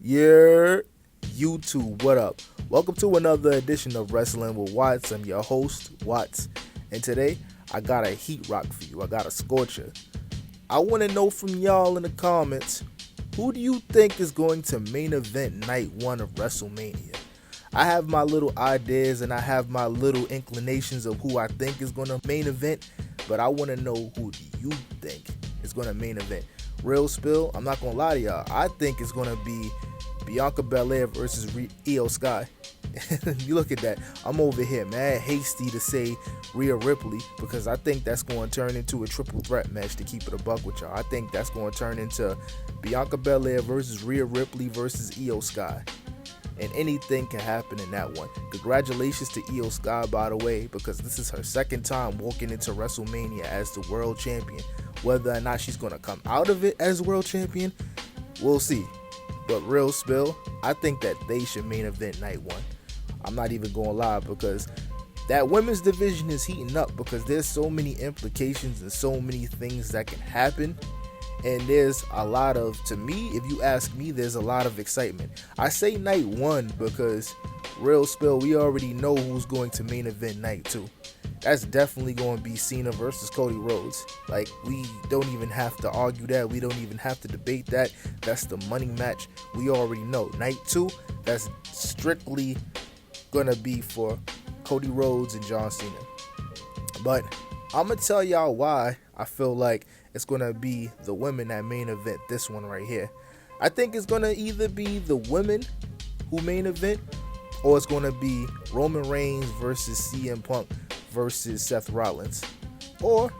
Yeah, YouTube, what up? Welcome to another edition of Wrestling with Watts. I'm your host, Watts, and today I got a heat rock for you. I got a scorcher. I want to know from y'all in the comments, who do you think is going to main event night one of WrestleMania? I have my little ideas and I have my little inclinations of who I think is going to main event, but I want to know, who do you think is going to main event? Real spill, I'm not going to lie to y'all. I think it's going to be Bianca Belair versus Io Sky. You look at that. I'm over here mad hasty to say Rhea Ripley because I think that's going to turn into a triple threat match, to keep it a buck with y'all. I think that's going to turn into Bianca Belair versus Rhea Ripley versus Io Sky. And anything can happen in that one. Congratulations to Io Sky, by the way, because this is her second time walking into WrestleMania as the world champion. Whether or not she's going to come out of it as world champion, we'll see. But real spill, I think that they should main event night one. I'm not even going to lie, because that women's division is heating up because there's so many implications and so many things that can happen. And there's a lot of, to me, if you ask me, there's a lot of excitement. I say night one because, real spill, we already know who's going to main event night two. That's definitely going to be Cena versus Cody Rhodes. Like, we don't even have to argue that. We don't even have to debate that. That's the money match. We already know. Night two, that's strictly going to be for Cody Rhodes and John Cena. But I'm going to tell y'all why I feel like it's going to be the women that main event this one right here. I think it's going to either be the women who main event, or it's going to be Roman Reigns versus CM Punk versus Seth Rollins, or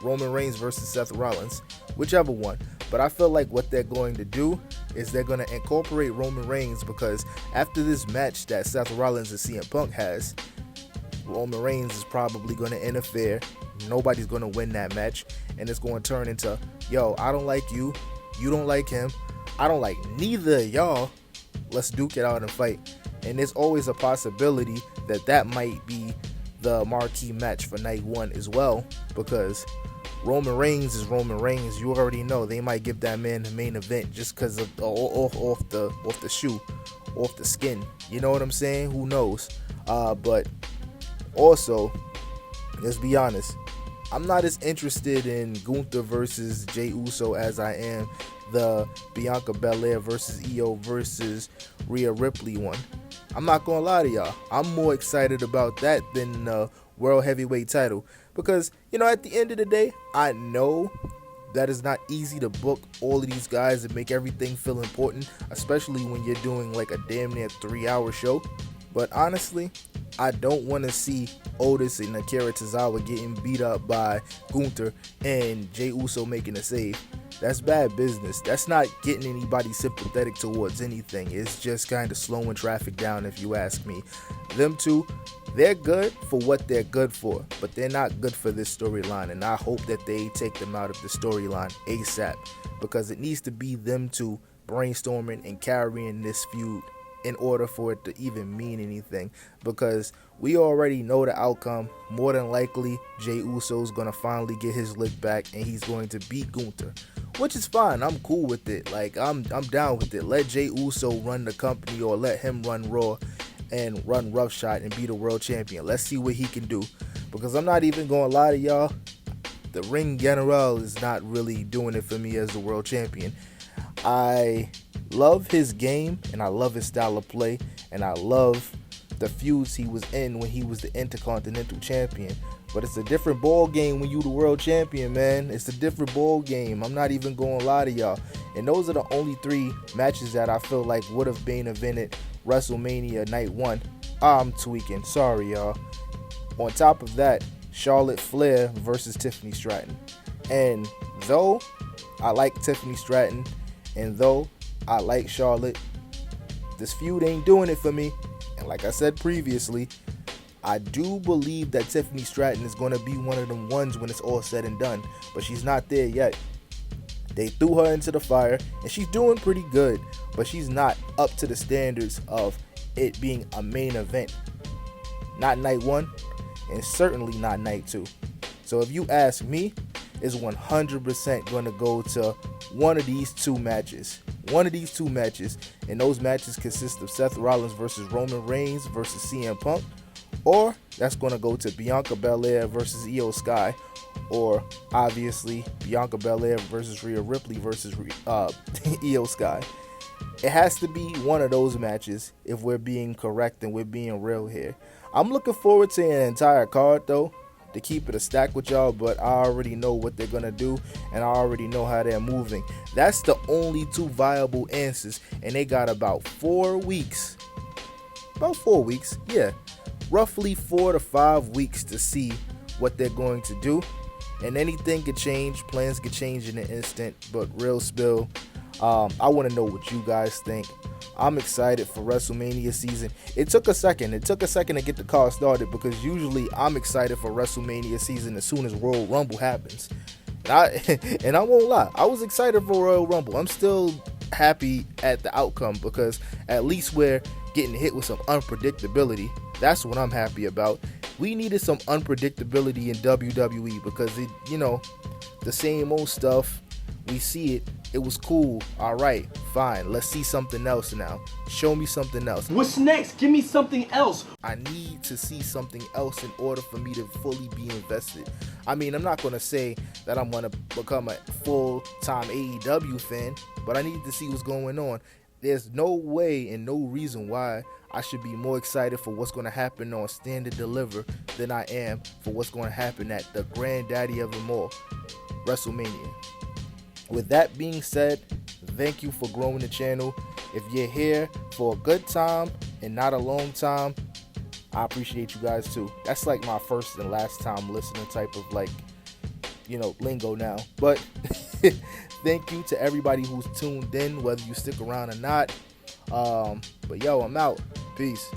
Roman Reigns versus Seth Rollins, whichever one. But I feel like what they're going to do is they're going to incorporate Roman Reigns, because after this match that Seth Rollins and CM Punk has, Roman Reigns is probably going to interfere. Nobody's going to win that match, and it's going to turn into, yo, I don't like you, you don't like him, I don't like neither of y'all, let's duke it out and fight. And there's always a possibility that that might be the marquee match for night one as well, because Roman Reigns is Roman Reigns. You already know they might give that man the main event just because of off the shoe, off the skin. You know what I'm saying? Who knows? But also, let's be honest, I'm not as interested in Gunther versus Jey Uso as I am the Bianca Belair versus Io versus Rhea Ripley one. I'm not gonna lie to y'all, I'm more excited about that than the World Heavyweight title, because, you know, at the end of the day, I know that it's not easy to book all of these guys and make everything feel important, especially when you're doing like a damn near 3-hour show. But honestly, I don't want to see Otis and Akira Tozawa getting beat up by Gunther and Jey Uso making a save. That's bad business. That's not getting anybody sympathetic towards anything. It's just kind of slowing traffic down, if you ask me. Them two, they're good for what they're good for, but they're not good for this storyline, and I hope that they take them out of the storyline ASAP, because it needs to be them two brainstorming and carrying this feud in order for it to even mean anything, because we already know the outcome. More than likely, Jey Uso's gonna finally get his lick back and he's going to beat Gunther, which is fine. I'm cool with it. Like, I'm down with it. Let Jey Uso run the company, or let him run Raw and run roughshod and be the world champion. Let's see what he can do, because I'm not even gonna lie to y'all, the Ring General is not really doing it for me as the world champion. I love his game and I love his style of play, and I love the feuds he was in when he was the Intercontinental Champion. But it's a different ball game when you the world champion, man. It's a different ball game. I'm not even gonna lie to y'all. And those are the only 3 matches that I feel like would have main evented WrestleMania night one. I'm tweaking. Sorry, y'all. On top of that, Charlotte Flair versus Tiffany Stratton. And though I like Tiffany Stratton, and though I like Charlotte, this feud ain't doing it for me. And like I said previously, I do believe that Tiffany Stratton is going to be one of them ones when it's all said and done, but she's not there yet. They threw her into the fire, and she's doing pretty good, but she's not up to the standards of it being a main event. Not night one, and certainly not night two. So if you ask me, it's 100% going to go to one of these 2 matches. one of these two matches, and those matches consist of Seth Rollins versus Roman Reigns versus CM Punk, or that's going to go to Bianca Belair versus Io Sky, or obviously Bianca Belair versus Rhea Ripley versus Io Sky. It has to be one of those matches if we're being correct and we're being real here. I'm looking forward to an entire card though, to keep it a stack with y'all, but I already know what they're gonna do and I already know how they're moving. That's the only two viable answers, and they got about 4 weeks. Yeah. Roughly 4 to 5 weeks to see what they're going to do. And anything could change, plans could change in an instant, but real spill, I want to know what you guys think. I'm excited for WrestleMania season. It took a second to get the card started, because usually I'm excited for WrestleMania season as soon as Royal Rumble happens. And I won't lie, I was excited for Royal Rumble. I'm still happy at the outcome, because at least we're getting hit with some unpredictability. That's what I'm happy about. We needed some unpredictability in WWE, because the same old stuff, we see it. It was cool. All right, fine. Let's see something else now. Show me something else. What's next? Give me something else. I need to see something else in order for me to fully be invested. I mean, I'm not going to say that I'm going to become a full-time AEW fan, but I need to see what's going on. There's no way and no reason why I should be more excited for what's going to happen on Stand and Deliver than I am for what's going to happen at the granddaddy of them all, WrestleMania. With that being said, thank you for growing the channel. If you're here for a good time and not a long time, I appreciate you guys too. That's like my first and last time listening type of lingo now. But thank you to everybody who's tuned in, whether you stick around or not. But yo, I'm out. Peace.